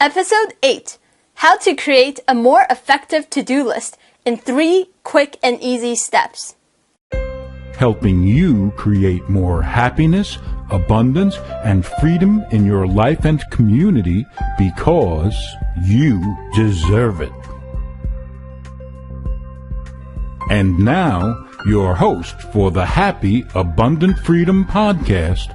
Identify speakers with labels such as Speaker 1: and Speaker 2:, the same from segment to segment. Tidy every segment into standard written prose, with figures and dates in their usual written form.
Speaker 1: Episode 8, How to Create a More Effective To-Do List in 3 Quick and Easy Steps.
Speaker 2: Helping you create more happiness, abundance, and freedom in your life and community because you deserve it. And now, your host for the Happy Abundant Freedom Podcast,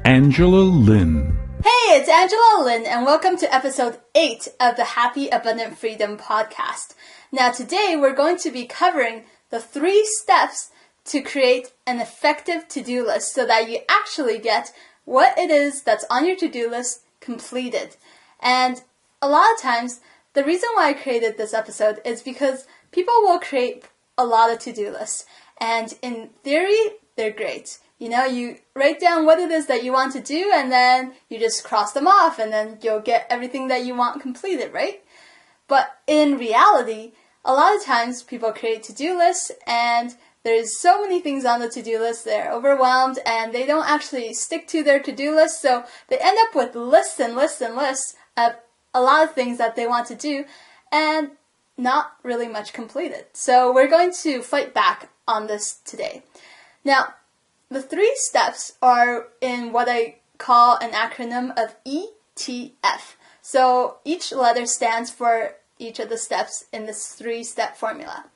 Speaker 2: Angela Lynn.
Speaker 1: Hey, it's Angela Lynn, and welcome to episode 8 of the Happy Abundant Freedom Podcast. Now today we're going to be covering the 3 steps to create an effective to-do list so that you actually get what it is that's on your to-do list completed. And a lot of times, the reason why I created this episode is because people will create a lot of to-do lists, and in theory, they're great. You know, you write down what it is that you want to do, and then you just cross them off, and then you'll get everything that you want completed, right? But in reality, a lot of times people create to-do lists, and there's so many things on the to-do list, they're overwhelmed, and they don't actually stick to their to-do list, so they end up with lists and lists and lists of a lot of things that they want to do, and not really much completed. So we're going to fight back on this today. Now, the 3 steps are in what I call an acronym of ETF. So each letter stands for each of the steps in this 3-step formula.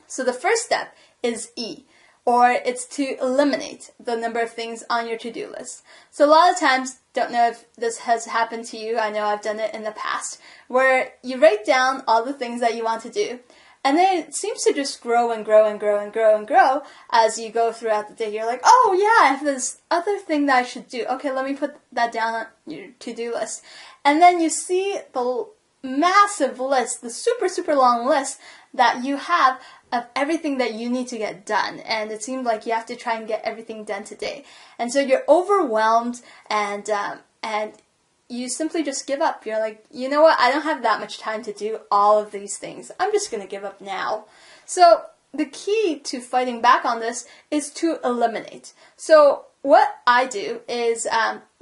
Speaker 1: So the first step is E, or it's to eliminate the number of things on your to-do list. So a lot of times, don't know if this has happened to you, I know I've done it in the past, where you write down all the things that you want to do, and then it seems to just grow and grow and grow and grow and grow as you go throughout the day. You're like, oh yeah, I have this other thing that I should do. Okay, let me put that down on your to-do list. And then you see the massive list, the super, super long list that you have of everything that you need to get done. And it seems like you have to try and get everything done today. And so you're overwhelmed and you simply just give up. You're like, you know what? I don't have that much time to do all of these things. I'm just going to give up now. So the key to fighting back on this is to eliminate. So what I do is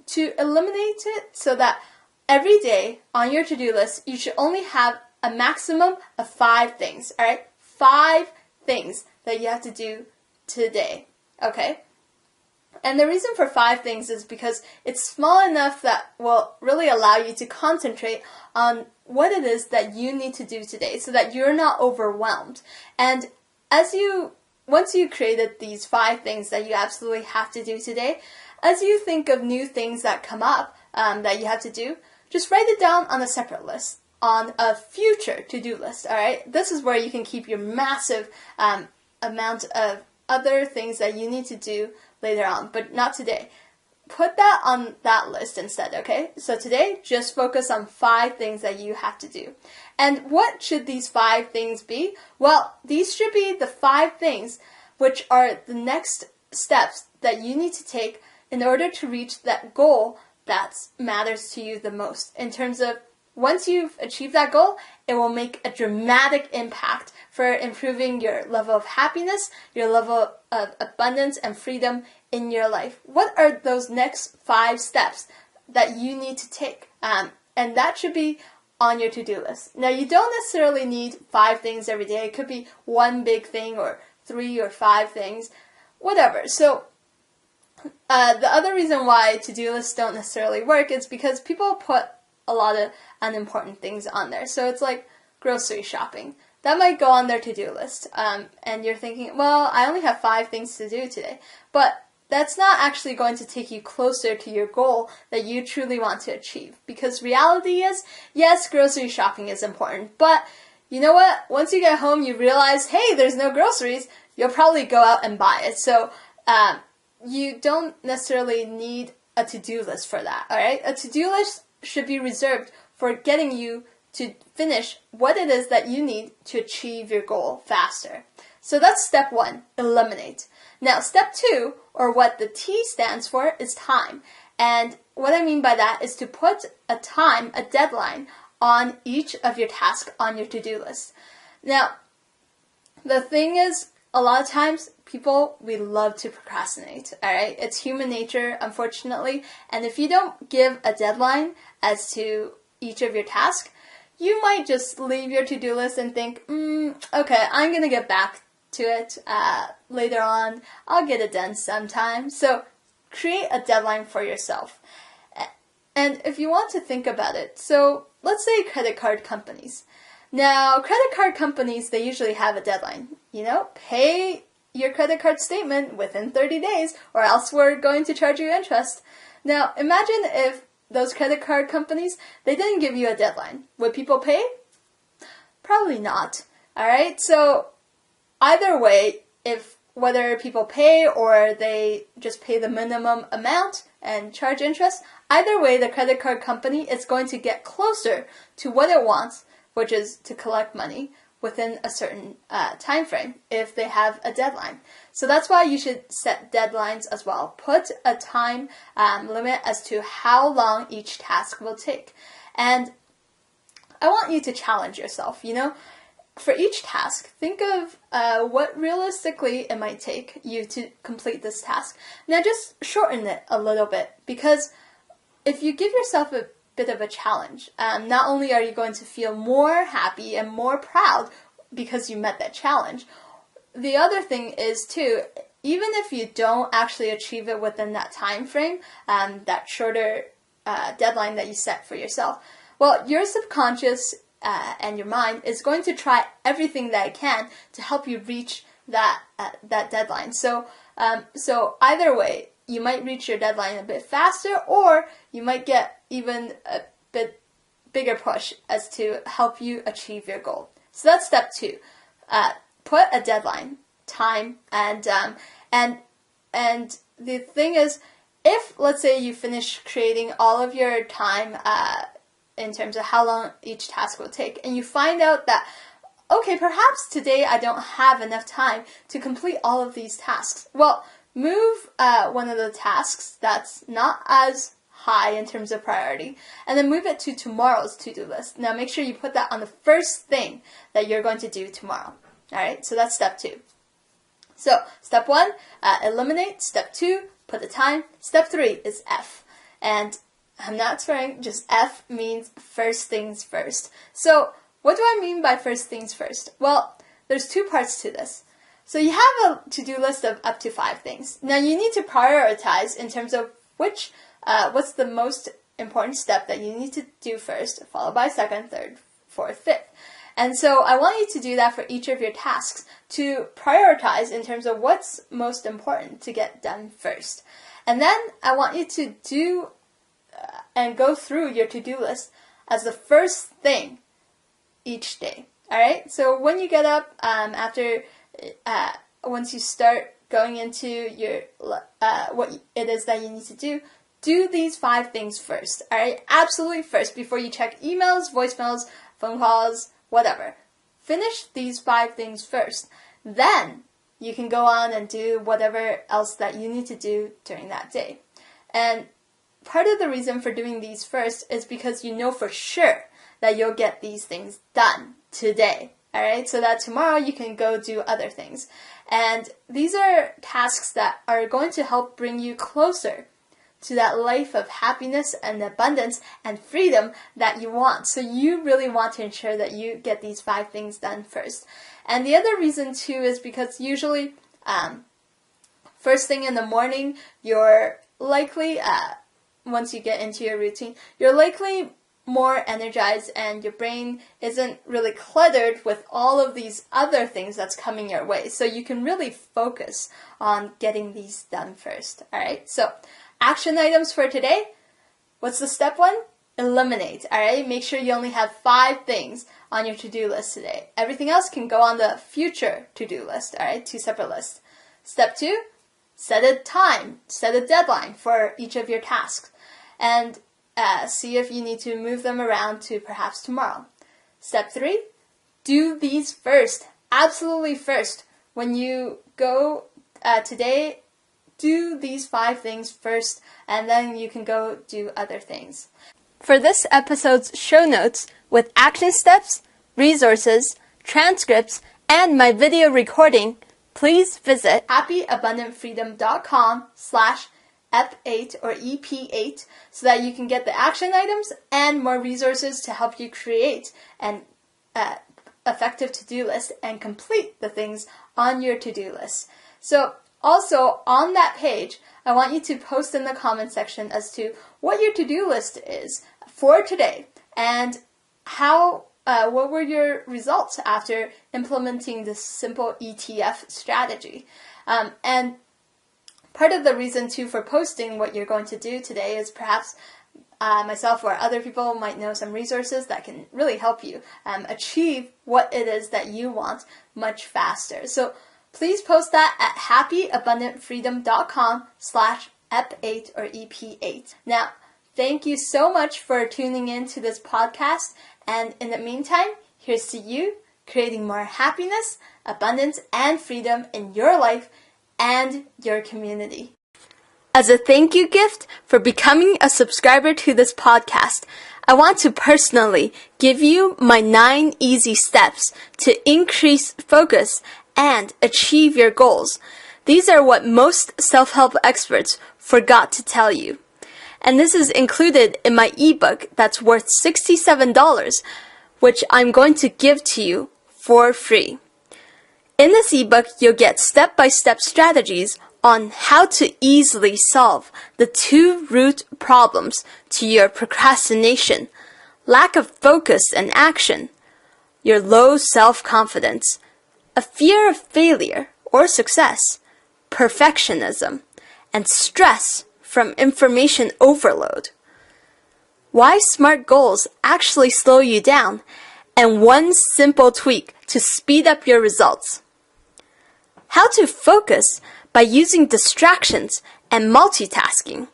Speaker 1: to eliminate it so that every day on your to-do list, you should only have a maximum of 5 things, all right? 5 things that you have to do today, okay? And the reason for 5 things is because it's small enough that will really allow you to concentrate on what it is that you need to do today so that you're not overwhelmed. And once you created these 5 things that you absolutely have to do today, as you think of new things that come up that you have to do, just write it down on a separate list, on a future to-do list, all right? This is where you can keep your massive amount of other things that you need to do later on, but not today. Put that on that list instead, okay? So today, just focus on 5 things that you have to do. And what should these 5 things be? Well, these should be the 5 things which are the next steps that you need to take in order to reach that goal that matters to you the most. In terms of, once you've achieved that goal, it will make a dramatic impact for improving your level of happiness, your level of abundance and freedom in your life. What are those next 5 steps that you need to take? And that should be on your to-do list. Now, you don't necessarily need 5 things every day. It could be 1 big thing or 3 or 5 things, whatever. So the other reason why to-do lists don't necessarily work is because people put a lot of unimportant things on there. So it's like grocery shopping. That might go on their to-do list. And you're thinking, well, I only have 5 things to do today. But that's not actually going to take you closer to your goal that you truly want to achieve. Because reality is, yes, grocery shopping is important. But you know what? Once you get home, you realize, hey, there's no groceries. You'll probably go out and buy it. So you don't necessarily need a to-do list for that, all right? A to-do list should be reserved for getting you to finish what it is that you need to achieve your goal faster. So that's step 1, eliminate. Now, step 2, or what the T stands for, is time. And what I mean by that is to put a time, a deadline, on each of your tasks on your to-do list. Now, the thing is, a lot of times, we love to procrastinate, all right? It's human nature, unfortunately. And if you don't give a deadline as to each of your tasks, you might just leave your to-do list and think, okay, I'm going to get back to it later on. I'll get it done sometime. So create a deadline for yourself. And if you want to think about it, so let's say credit card companies. Now, credit card companies, they usually have a deadline. Pay your credit card statement within 30 days or else we're going to charge you interest. Now, imagine if those credit card companies, they didn't give you a deadline. Would people pay? Probably not. All right? So either way, whether people pay or they just pay the minimum amount and charge interest, either way, the credit card company is going to get closer to what it wants, which is to collect money within a certain time frame if they have a deadline. So that's why you should set deadlines as well. Put a time limit as to how long each task will take. And I want you to challenge yourself, For each task, think of what realistically it might take you to complete this task. Now just shorten it a little bit, because if you give yourself a bit of a challenge, not only are you going to feel more happy and more proud because you met that challenge, the other thing is too, even if you don't actually achieve it within that time frame, that shorter deadline that you set for yourself, well, your subconscious and your mind is going to try everything that it can to help you reach that deadline. So either way, you might reach your deadline a bit faster, or you might get even a bit bigger push as to help you achieve your goal. So that's step 2. Put a deadline, time, and the thing is, if let's say you finish creating all of your time in terms of how long each task will take, and you find out that, okay, perhaps today I don't have enough time to complete all of these tasks. Well, move one of the tasks that's not as high in terms of priority, and then move it to tomorrow's to-do list. Now make sure you put that on the first thing that you're going to do tomorrow. All right, so that's step 2. So step 1, eliminate. Step 2, put the time. Step 3 is F. And I'm not swearing, just F means first things first. So what do I mean by first things first? Well, there's 2 parts to this. So you have a to-do list of up to 5 things. Now you need to prioritize in terms of what's the most important step that you need to do first, followed by second, third, fourth, fifth. And so I want you to do that for each of your tasks, to prioritize in terms of what's most important to get done first. And then I want you to do and go through your to-do list as the first thing each day. All right? So when you get up, once you start going into your what it is that you need to do these 5 things first. All right? Absolutely first, before you check emails, voicemails, phone calls, whatever. Finish these 5 things first. Then you can go on and do whatever else that you need to do during that day. And part of the reason for doing these first is because you know for sure that you'll get these things done today. All right, so that tomorrow you can go do other things. And these are tasks that are going to help bring you closer to that life of happiness and abundance and freedom that you want. So you really want to ensure that you get these 5 things done first. And the other reason too is because usually first thing in the morning, you're likely, once you get into your routine, you're likely more energized and your brain isn't really cluttered with all of these other things that's coming your way. So you can really focus on getting these done first. All right, so action items for today. What's the step 1? Eliminate. All right, make sure you only have 5 things on your to-do list today. Everything else can go on the future to-do list. All right, 2 separate lists. Step 2, set a time, set a deadline for each of your tasks, and see if you need to move them around to perhaps tomorrow. Step 3, do these first. Absolutely first. When you go today, do these 5 things first, and then you can go do other things. For this episode's show notes with action steps, resources, transcripts, and my video recording, please visit happyabundantfreedom.com/. EP8 or EP8 so that you can get the action items and more resources to help you create an effective to-do list and complete the things on your to-do list. So also on that page, I want you to post in the comment section as to what your to-do list is for today and what were your results after implementing this simple ETF strategy. And part of the reason too for posting what you're going to do today is perhaps myself or other people might know some resources that can really help you achieve what it is that you want much faster. So please post that at happyabundantfreedom.com/EP8 or EP8. Now, thank you so much for tuning in to this podcast. And in the meantime, here's to you creating more happiness, abundance, and freedom in your life and your community. As a thank you gift for becoming a subscriber to this podcast, I want to personally give you my 9 easy steps to increase focus and achieve your goals. These are what most self-help experts forgot to tell you. And this is included in my ebook that's worth $67, which I'm going to give to you for free. In this ebook, you'll get step-by-step strategies on how to easily solve the 2 root problems to your procrastination, lack of focus and action, your low self-confidence, a fear of failure or success, perfectionism, and stress from information overload. Why SMART goals actually slow you down, and 1 simple tweak to speed up your results. How to focus by using distractions and multitasking,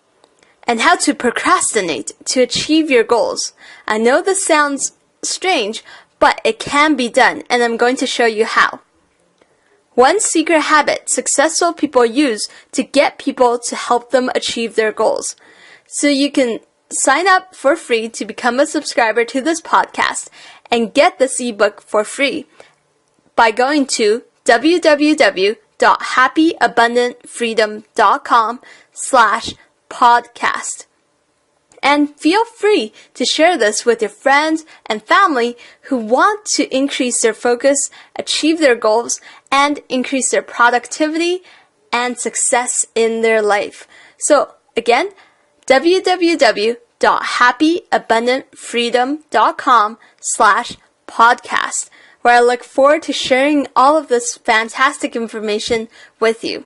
Speaker 1: and how to procrastinate to achieve your goals. I know this sounds strange, but it can be done, and I'm going to show you how. 1 secret habit successful people use to get people to help them achieve their goals. So you can sign up for free to become a subscriber to this podcast and get this ebook for free by going to www.happyabundantfreedom.com/podcast. And feel free to share this with your friends and family who want to increase their focus, achieve their goals, and increase their productivity and success in their life. So again, www.happyabundantfreedom.com/podcast, where I look forward to sharing all of this fantastic information with you.